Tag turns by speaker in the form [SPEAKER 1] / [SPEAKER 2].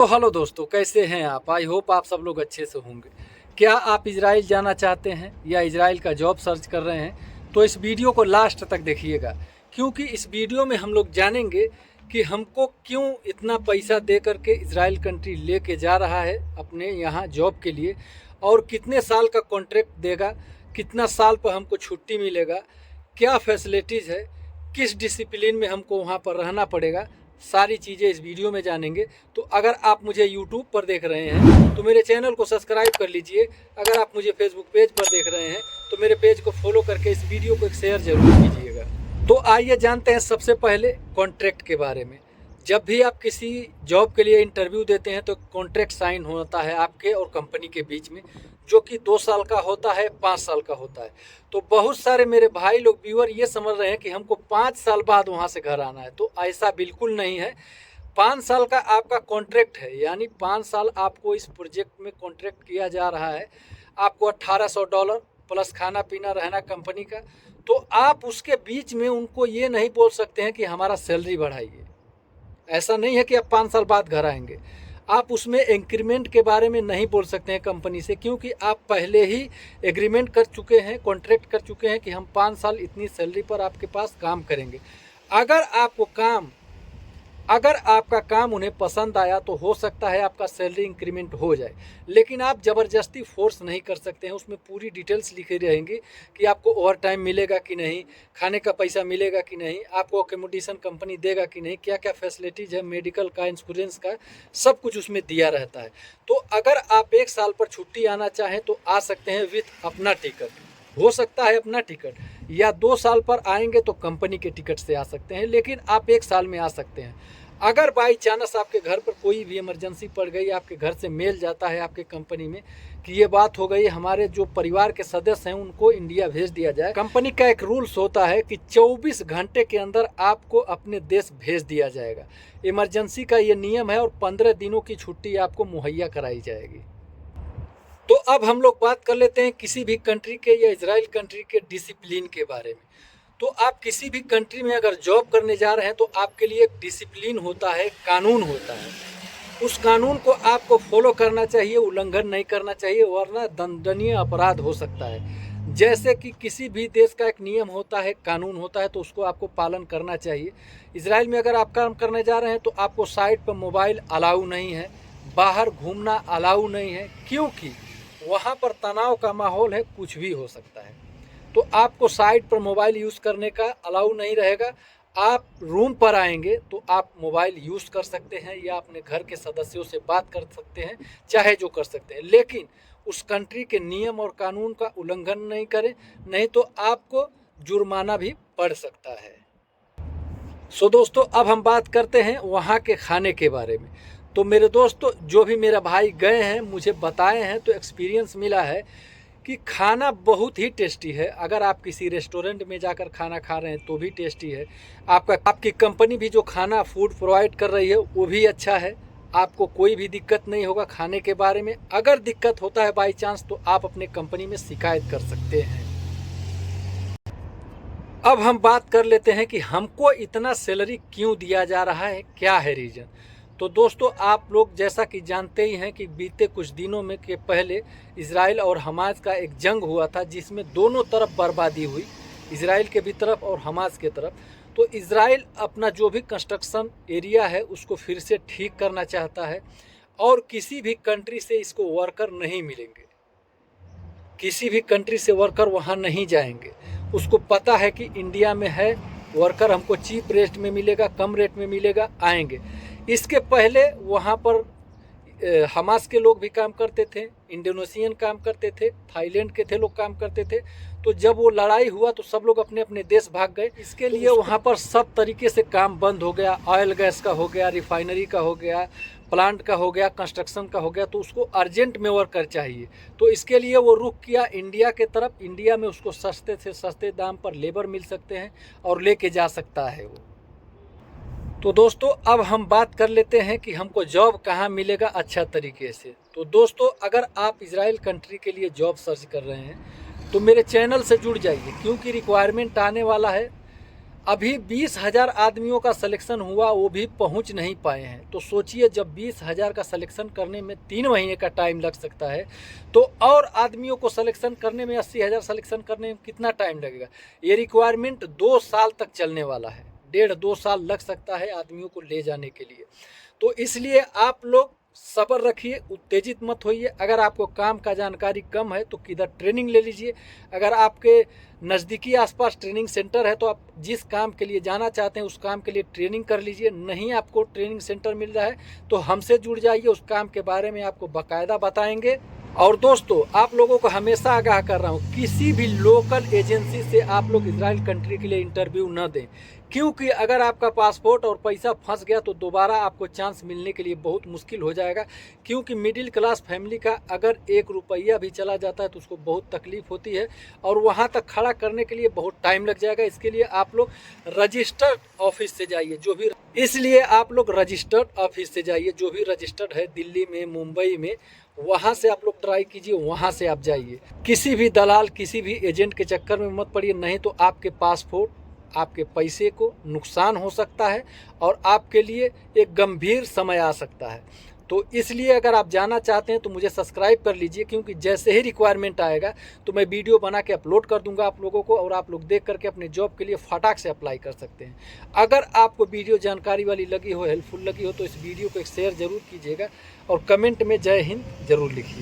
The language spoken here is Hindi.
[SPEAKER 1] तो हेलो दोस्तों, कैसे हैं आप? आई होप आप सब लोग अच्छे से होंगे। क्या आप इजराइल जाना चाहते हैं या इजराइल का जॉब सर्च कर रहे हैं? तो इस वीडियो को लास्ट तक देखिएगा, क्योंकि इस वीडियो में हम लोग जानेंगे कि हमको क्यों इतना पैसा दे करके इजराइल कंट्री लेके जा रहा है अपने यहाँ जॉब के लिए, और कितने साल का कॉन्ट्रैक्ट देगा, कितना साल पर हमको छुट्टी मिलेगा, क्या फैसिलिटीज़ है, किस डिसिप्लिन में हमको वहाँ पर रहना पड़ेगा। सारी चीज़ें इस वीडियो में जानेंगे। तो अगर आप मुझे यूट्यूब पर देख रहे हैं तो मेरे चैनल को सब्सक्राइब कर लीजिए। अगर आप मुझे फेसबुक पेज पर देख रहे हैं तो मेरे पेज को फॉलो करके इस वीडियो को एक शेयर जरूर कीजिएगा। तो आइए जानते हैं सबसे पहले कॉन्ट्रैक्ट के बारे में। जब भी आप किसी जॉब के लिए इंटरव्यू देते हैं तो कॉन्ट्रैक्ट साइन होता है आपके और कंपनी के बीच में, जो कि 2 साल का होता है, 5 साल का होता है। तो बहुत सारे मेरे भाई लोग व्यूअर ये समझ रहे हैं कि हमको 5 साल बाद वहाँ से घर आना है, तो ऐसा बिल्कुल नहीं है। 5 साल का आपका कॉन्ट्रैक्ट है, यानी 5 साल आपको इस प्रोजेक्ट में कॉन्ट्रैक्ट किया जा रहा है। आपको $1800 प्लस खाना पीना रहना कंपनी का। तो आप उसके बीच में उनको ये नहीं बोल सकते हैं कि हमारा सैलरी बढ़ाइए। ऐसा नहीं है कि आप 5 साल बाद घर आएंगे। आप उसमें इंक्रीमेंट के बारे में नहीं बोल सकते हैं कंपनी से, क्योंकि आप पहले ही एग्रीमेंट कर चुके हैं, कॉन्ट्रैक्ट कर चुके हैं कि हम 5 साल इतनी सैलरी पर आपके पास काम करेंगे। अगर आपको अगर आपका काम उन्हें पसंद आया तो हो सकता है आपका सैलरी इंक्रीमेंट हो जाए, लेकिन आप ज़बरदस्ती फोर्स नहीं कर सकते हैं। उसमें पूरी डिटेल्स लिखी रहेंगी कि आपको ओवर टाइम मिलेगा कि नहीं, खाने का पैसा मिलेगा कि नहीं, आपको अकोमोडेशन कंपनी देगा कि नहीं, क्या क्या फैसिलिटीज़ है, मेडिकल का, इंश्योरेंस का, सब कुछ उसमें दिया रहता है। तो अगर आप 1 साल पर छुट्टी आना चाहें तो आ सकते हैं विथ अपना टिकट। हो सकता है अपना टिकट, या 2 साल पर आएंगे तो कंपनी के टिकट से आ सकते हैं, लेकिन आप 1 साल में आ सकते हैं। अगर बाई चांस आपके घर पर कोई भी इमरजेंसी पड़ गई, आपके घर से मेल जाता है आपके कंपनी में कि ये बात हो गई, हमारे जो परिवार के सदस्य हैं उनको इंडिया भेज दिया जाए, कंपनी का एक रूल्स होता है कि 24 घंटे के अंदर आपको अपने देश भेज दिया जाएगा। इमरजेंसी का ये नियम है, और 15 दिनों की छुट्टी आपको मुहैया कराई जाएगी। तो अब हम लोग बात कर लेते हैं किसी भी कंट्री के या इजराइल कंट्री के डिसिप्लिन के बारे में। तो आप किसी भी कंट्री में अगर जॉब करने जा रहे हैं तो आपके लिए एक डिसिप्लिन होता है, कानून होता है। उस कानून को आपको फॉलो करना चाहिए, उल्लंघन नहीं करना चाहिए, वरना दंडनीय अपराध हो सकता है। जैसे कि किसी भी देश का एक नियम होता है, कानून होता है, तो उसको आपको पालन करना चाहिए। इजराइल में अगर आप काम करने जा रहे हैं तो आपको साइट पर मोबाइल अलाउ नहीं है, बाहर घूमना अलाउ नहीं है, क्योंकि वहाँ पर तनाव का माहौल है, कुछ भी हो सकता है। तो आपको साइट पर मोबाइल यूज़ करने का अलाउ नहीं रहेगा। आप रूम पर आएंगे तो आप मोबाइल यूज़ कर सकते हैं या अपने घर के सदस्यों से बात कर सकते हैं, चाहे जो कर सकते हैं, लेकिन उस कंट्री के नियम और कानून का उल्लंघन नहीं करें, नहीं तो आपको जुर्माना भी पड़ सकता है। सो दोस्तों, अब हम बात करते हैं वहाँ के खाने के बारे में। तो मेरे दोस्तों, जो भी मेरा भाई गए हैं, मुझे बताए हैं, तो एक्सपीरियंस मिला है कि खाना बहुत ही टेस्टी है। अगर आप किसी रेस्टोरेंट में जाकर खाना खा रहे हैं तो भी टेस्टी है। आपकी कंपनी भी जो खाना फूड प्रोवाइड कर रही है वो भी अच्छा है। आपको कोई भी दिक्कत नहीं होगा खाने के बारे में। अगर दिक्कत होता है बाई चांस तो आप अपने कंपनी में शिकायत कर सकते हैं। अब हम बात कर लेते हैं कि हमको इतना सैलरी क्यों दिया जा रहा है, क्या है रीज़न। तो दोस्तों, आप लोग जैसा कि जानते ही हैं कि बीते कुछ दिनों में के पहले इजराइल और हमास का एक जंग हुआ था, जिसमें दोनों तरफ बर्बादी हुई, इजराइल के भी तरफ और हमास के तरफ। तो इजराइल अपना जो भी कंस्ट्रक्शन एरिया है उसको फिर से ठीक करना चाहता है, और किसी भी कंट्री से इसको वर्कर नहीं मिलेंगे, किसी भी कंट्री से वर्कर वहाँ नहीं जाएंगे। उसको पता है कि इंडिया में है वर्कर, हमको चीप रेट में मिलेगा, कम रेट में मिलेगा, आएंगे। इसके पहले वहाँ पर हमास के लोग भी काम करते थे, इंडोनेशियन काम करते थे, थाईलैंड के थे लोग काम करते थे। तो जब वो लड़ाई हुआ तो सब लोग अपने अपने देश भाग गए। इसके लिए वहाँ पर सब तरीके से काम बंद हो गया। ऑयल गैस का हो गया, रिफाइनरी का हो गया, प्लांट का हो गया, कंस्ट्रक्शन का हो गया। तो उसको अर्जेंट में वर्कर चाहिए, तो इसके लिए वो रुख किया इंडिया के तरफ। इंडिया में उसको सस्ते से सस्ते दाम पर लेबर मिल सकते हैं और लेके जा सकता है वो। तो दोस्तों, अब हम बात कर लेते हैं कि हमको जॉब कहाँ मिलेगा अच्छा तरीके से। तो दोस्तों, अगर आप इजराइल कंट्री के लिए जॉब सर्च कर रहे हैं तो मेरे चैनल से जुड़ जाइए, क्योंकि रिक्वायरमेंट आने वाला है। अभी 20,000 आदमियों का सिलेक्शन हुआ, वो भी पहुंच नहीं पाए हैं। तो सोचिए, जब 20,000 का सिलेक्शन करने में 3 महीने का टाइम लग सकता है, तो और आदमियों को सिलेक्शन करने में 80,000 सिलेक्शन करने में कितना टाइम लगेगा। ये रिक्वायरमेंट 2 साल तक चलने वाला है, 1.5-2 साल लग सकता है आदमियों को ले जाने के लिए। तो इसलिए आप लोग सब्र रखिए, उत्तेजित मत होइए। अगर आपको काम का जानकारी कम है तो किधर ट्रेनिंग ले लीजिए। अगर आपके नज़दीकी आसपास ट्रेनिंग सेंटर है तो आप जिस काम के लिए जाना चाहते हैं उस काम के लिए ट्रेनिंग कर लीजिए। नहीं आपको ट्रेनिंग सेंटर मिल रहा है तो हमसे जुड़ जाइए, उस काम के बारे में आपको बाकायदा बताएंगे। और दोस्तों, आप लोगों को हमेशा आगाह कर रहा हूँ, किसी भी लोकल एजेंसी से आप लोग इजराइल कंट्री के लिए इंटरव्यू न दें, क्योंकि अगर आपका पासपोर्ट और पैसा फंस गया तो दोबारा आपको चांस मिलने के लिए बहुत मुश्किल हो जाएगा। क्योंकि मिडिल क्लास फैमिली का अगर 1 रुपया भी चला जाता है तो उसको बहुत तकलीफ होती है और वहाँ तक खड़ा करने के लिए बहुत टाइम लग जाएगा। इसके लिए आप लोग रजिस्टर्ड ऑफिस से जाइए, इसलिए आप लोग रजिस्टर्ड ऑफिस से जाइए, जो भी रजिस्टर्ड है दिल्ली में, मुंबई में, वहाँ से आप लोग ट्राई कीजिए, वहाँ से आप जाइए। किसी भी दलाल, किसी भी एजेंट के चक्कर में मत पड़िए, नहीं तो आपके पासपोर्ट, आपके पैसे को नुकसान हो सकता है और आपके लिए एक गंभीर समय आ सकता है। तो इसलिए अगर आप जाना चाहते हैं तो मुझे सब्सक्राइब कर लीजिए, क्योंकि जैसे ही रिक्वायरमेंट आएगा तो मैं वीडियो बना के अपलोड कर दूंगा आप लोगों को, और आप लोग देख करके अपने जॉब के लिए फटाक से अप्लाई कर सकते हैं। अगर आपको वीडियो जानकारी वाली लगी हो, हेल्पफुल लगी हो, तो इस वीडियो को एक शेयर ज़रूर कीजिएगा और कमेंट में जय हिंद ज़रूर लिखिए।